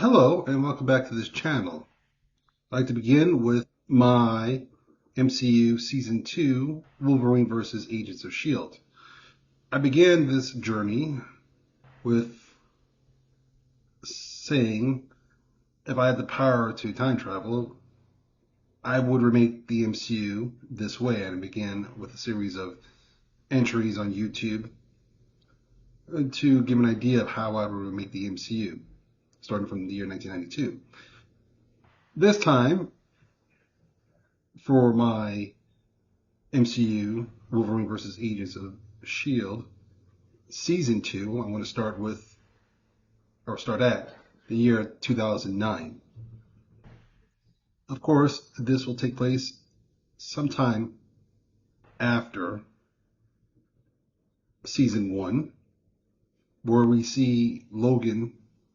Hello and welcome back to this channel. I'd like to begin with my MCU Season 2 Wolverine vs. Agents of S.H.I.E.L.D. I began this journey with saying if I had the power to time travel, I would remake the MCU this way, and began with a series of entries on YouTube to give an idea of how I would remake the MCU, starting from the year 1992. This time, for my MCU Wolverine vs. Agents of S.H.I.E.L.D. Season 2, I'm going to start at the year 2009. Of course, this will take place sometime after Season 1, where we see Logan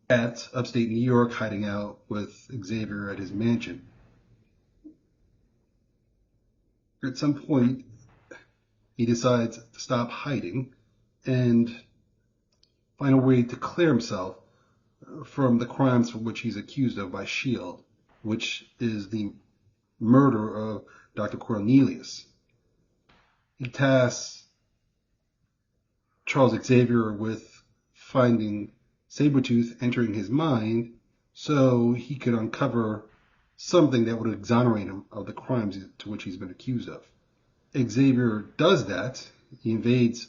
at upstate New York hiding out with Xavier at his mansion. At some point, he decides to stop hiding and find a way to clear himself from the crimes for which he's accused of by S.H.I.E.L.D., which is the murder of Dr. Cornelius. He tasks Charles Xavier with finding Sabretooth entering his mind so he could uncover something that would exonerate him of the crimes to which he's been accused of. Xavier does that. He invades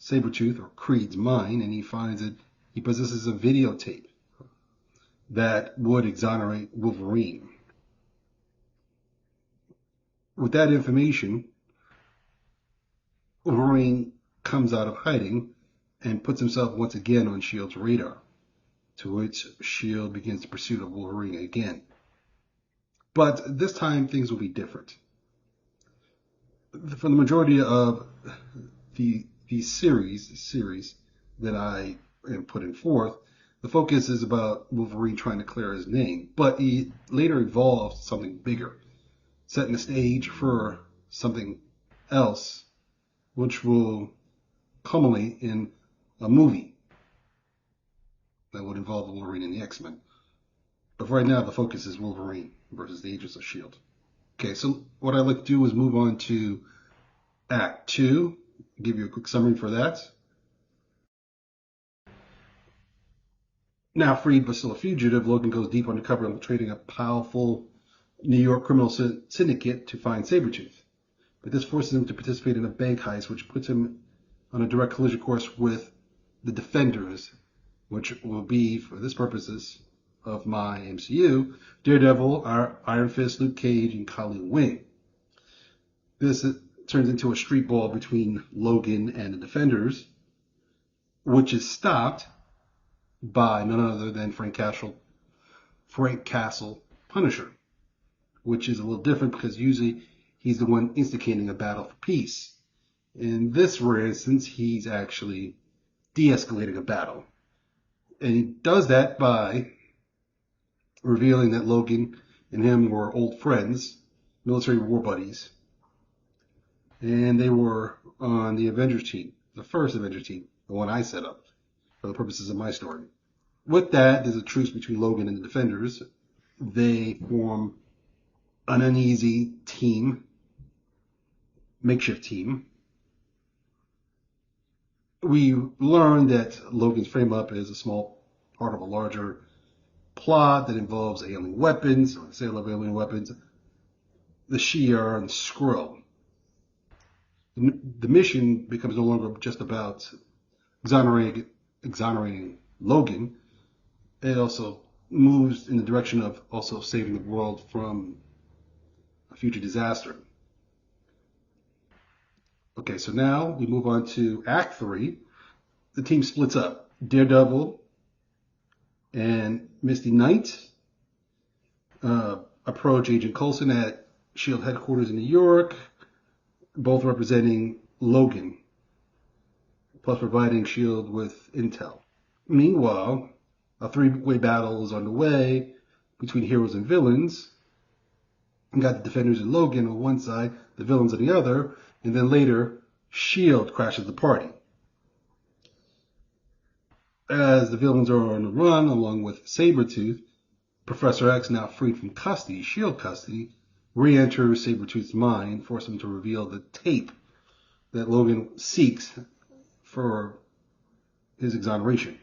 Sabretooth, or Creed's, mind, and he finds that he possesses a videotape that would exonerate Wolverine. With that information, Wolverine comes out of hiding and puts himself once again on S.H.I.E.L.D.'s radar, to which S.H.I.E.L.D. begins the pursuit of Wolverine again. But this time things will be different. For the majority of the series that I am putting forth, the focus is about Wolverine trying to clear his name, but he later evolves to something bigger, setting the stage for something else, which will culminate in a movie that would involve Wolverine and the X-Men. But right now, the focus is Wolverine versus the Agents of S.H.I.E.L.D. Okay, so what I'd like to do is move on to Act 2, give you a quick summary for that. Now freed but still a fugitive, Logan goes deep undercover, infiltrating a powerful New York criminal syndicate to find Sabretooth. But this forces him to participate in a bank heist, which puts him on a direct collision course with the Defenders, which will be, for this purposes of my MCU, Daredevil, Iron Fist, Luke Cage, and Colleen Wing. This turns into a street brawl between Logan and the Defenders, which is stopped by none other than Frank Castle, Punisher, which is a little different because usually he's the one instigating a battle for peace. In this rare instance, he's actually de-escalating a battle. And he does that by revealing that Logan and him were old friends, military war buddies, and they were on the Avengers team, the first Avengers team, the one I set up for the purposes of my story. With that, there's a truce between Logan and the Defenders. They form an uneasy team, makeshift team. We learn that Logan's frame-up is a small part of a larger plot that involves alien weapons, or the sale of alien weapons, the Shi'ar and Skrull. The mission becomes no longer just about exonerating Logan. It also moves in the direction of also saving the world from a future disaster. Okay, so now we move on to Act 3. The team splits up. Daredevil and Misty Knight approach Agent Coulson at S.H.I.E.L.D. headquarters in New York, both representing Logan, plus providing S.H.I.E.L.D. with intel. Meanwhile, a three-way battle is underway between heroes and villains. You got the Defenders and Logan on one side, the villains on the other, and then later, S.H.I.E.L.D. crashes the party. As the villains are on the run, along with Sabretooth, Professor X, now freed from custody, S.H.I.E.L.D. custody, re-enters Sabretooth's mind, forcing him to reveal the tape that Logan seeks for his exoneration.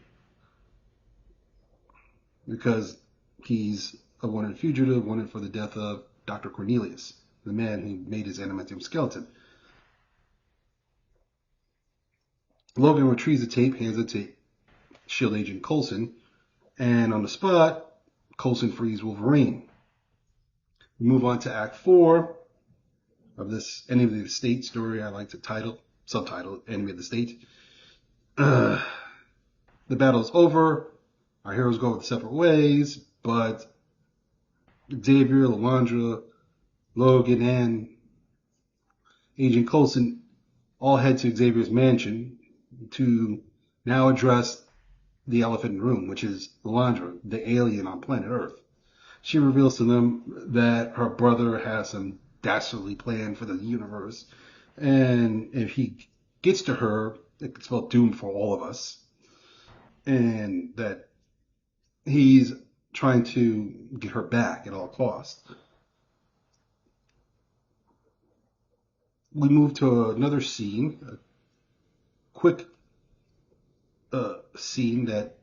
Because he's a wanted fugitive, wanted for the death of Dr. Cornelius, the man who made his adamantium skeleton. Logan retrieves the tape, hands it to S.H.I.E.L.D. agent Coulson, and on the spot, Coulson frees Wolverine. We move on to Act 4 of this Enemy of the State story. I like to subtitle Enemy of the State. The battle's over. Our heroes go separate ways, but Xavier, Lalandra, Logan, and Agent Coulson all head to Xavier's mansion to now address the elephant in the room, which is Lalandra, the alien on planet Earth. She reveals to them that her brother has some dastardly plan for the universe, and if he gets to her, it could spell doom for all of us, and that he's trying to get her back at all costs. We move to another scene, a quick scene that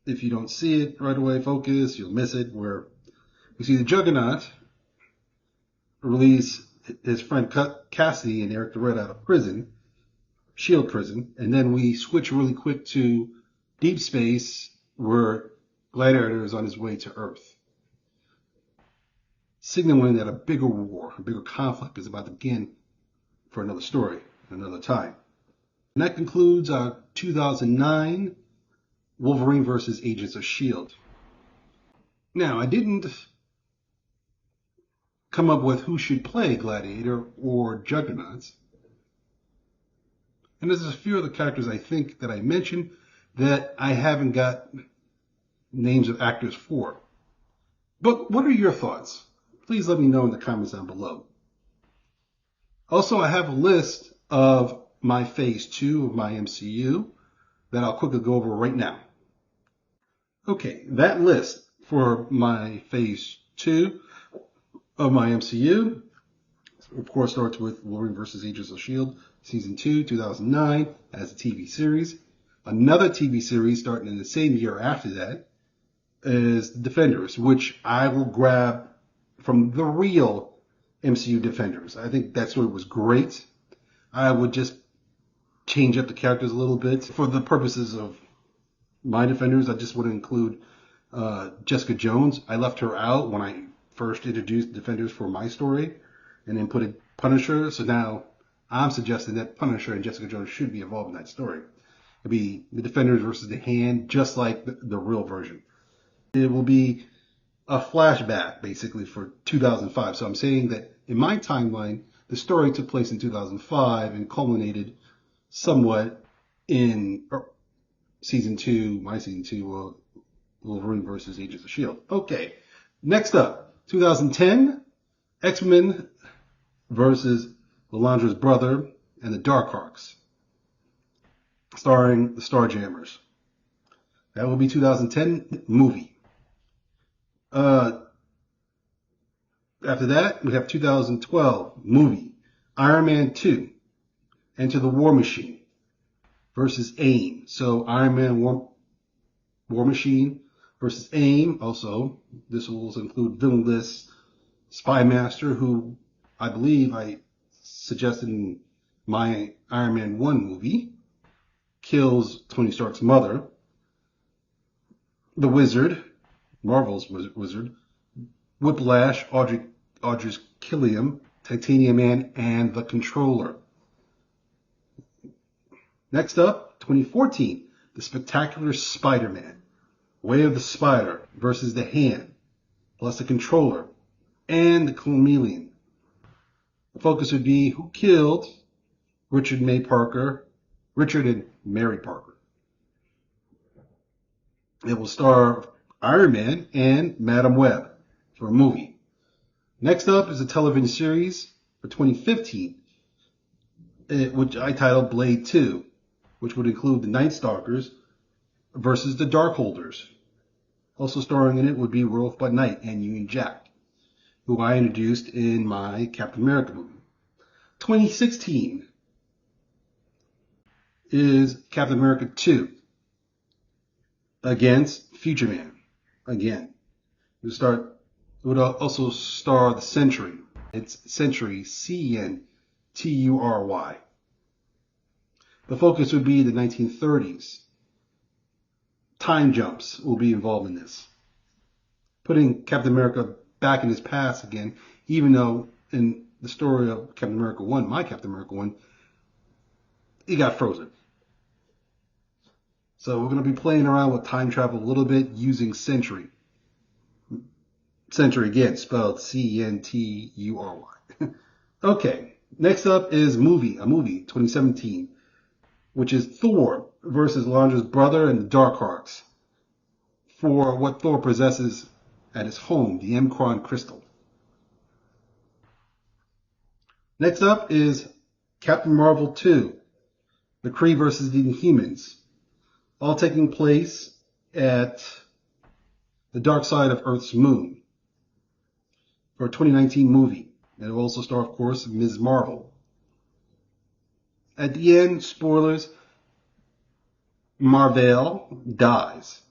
if you don't see it right away, focus, you'll miss it, where we see the Juggernaut release his friend Cassidy and Eric the Red out of prison, S.H.I.E.L.D. prison, and then we switch really quick to deep space where Gladiator is on his way to Earth, signaling that a bigger war, a bigger conflict is about to begin for another story, another time. And that concludes our 2009 Wolverine vs. Agents of S.H.I.E.L.D. Now, I didn't come up with who should play Gladiator or Juggernauts. And there's a few other characters I think that I mentioned that I haven't got names of actors for. But what are your thoughts? Please let me know in the comments down below. Also, I have a list of my Phase 2 of my MCU that I'll quickly go over right now. Okay, that list for my Phase 2 of my MCU, of course, starts with Wolverine vs. Agents of S.H.I.E.L.D. Season 2, 2009, as a TV series. Another TV series starting in the same year after that is The Defenders, which I will grab from the real MCU Defenders. I think that story was great. I would just change up the characters a little bit. For the purposes of my Defenders, I just would include Jessica Jones. I left her out when I first introduced Defenders for my story, and then put a Punisher. So now I'm suggesting that Punisher and Jessica Jones should be involved in that story. It'll be the Defenders versus the Hand, just like the real version. It will be a flashback, basically, for 2005. So I'm saying that in my timeline, the story took place in 2005 and culminated somewhat in Season 2, my Season 2, Wolverine vs. Agents of S.H.I.E.L.D. Okay, next up, 2010, X-Men versus Lalandra's brother and the Darkhawks, starring the Starjammers. That will be 2010 movie. After that, we have 2012 movie, Iron Man 2, Enter the War Machine versus AIM. So Iron Man War Machine versus AIM. Also, this will also include villainless Spy Master, who I believe I suggested in my Iron Man 1 movie, kills Tony Stark's mother. The Wizard, Marvel's Wizard, Whiplash, Audrey's Killiam, Titanium Man, and The Controller. Next up, 2014, The Spectacular Spider-Man, Way of the Spider versus The Hand, plus The Controller, and The Chameleon. The focus would be who killed Richard and Mary Parker. It will star Iron Man and Madam Web for a movie. Next up is a television series for 2015, which I titled Blade 2, which would include the Night Stalkers, versus the Darkholders. Also starring in it would be Werewolf by Night and Union Jack, who I introduced in my Captain America movie. 2016 is Captain America 2 against Future Man. Again, it would also star the Sentry. It's Sentry, Century. The focus would be the 1930s. Time jumps will be involved in this, putting Captain America back in his past again, even though in the story of Captain America 1, my Captain America 1, he got frozen. So we're going to be playing around with time travel a little bit using Century. Century again, spelled Century. Okay, next up is a movie, 2017, which is Thor versus Londra's brother and the Darkhawks for what Thor possesses at his home, the M'Kraan crystal. Next up is Captain Marvel 2, the Kree versus the Inhumans, all taking place at the dark side of Earth's moon for a 2019 movie. And it will also star, of course, Ms. Marvel. At the end, spoilers, Marvel dies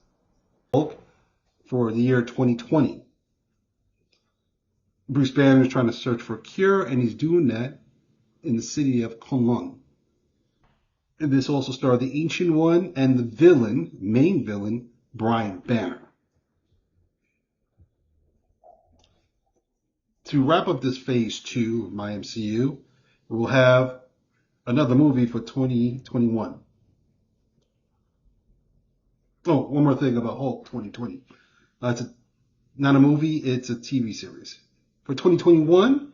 for the year 2020. Bruce Banner is trying to search for a cure, and he's doing that in the city of Kunlun. And this also starred the Ancient One and the main villain, Brian Banner. To wrap up this phase 2 of my MCU, we'll have another movie for 2021. Oh, one more thing about Hulk 2020. It's not a movie, it's a TV series. For 2021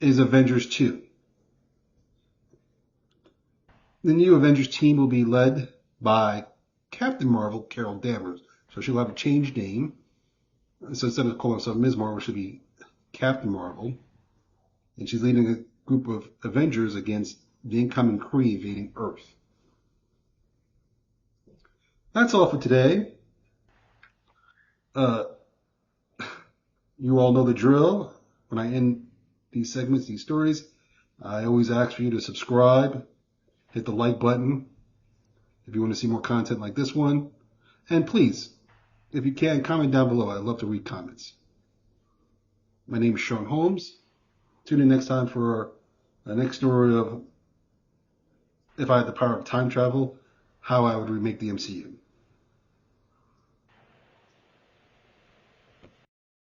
is Avengers 2. The new Avengers team will be led by Captain Marvel, Carol Danvers. So she'll have a changed name. So instead of calling herself Ms. Marvel, she'll be Captain Marvel. And she's leading a group of Avengers against the incoming Kree invading Earth. That's all for today. You all know the drill. When I end these segments, these stories, I always ask for you to subscribe, hit the like button if you want to see more content like this one. And please, if you can, comment down below. I'd love to read comments. My name is Sean Holmes. Tune in next time for the next story of, if I had the power of time travel, how I would remake the MCU.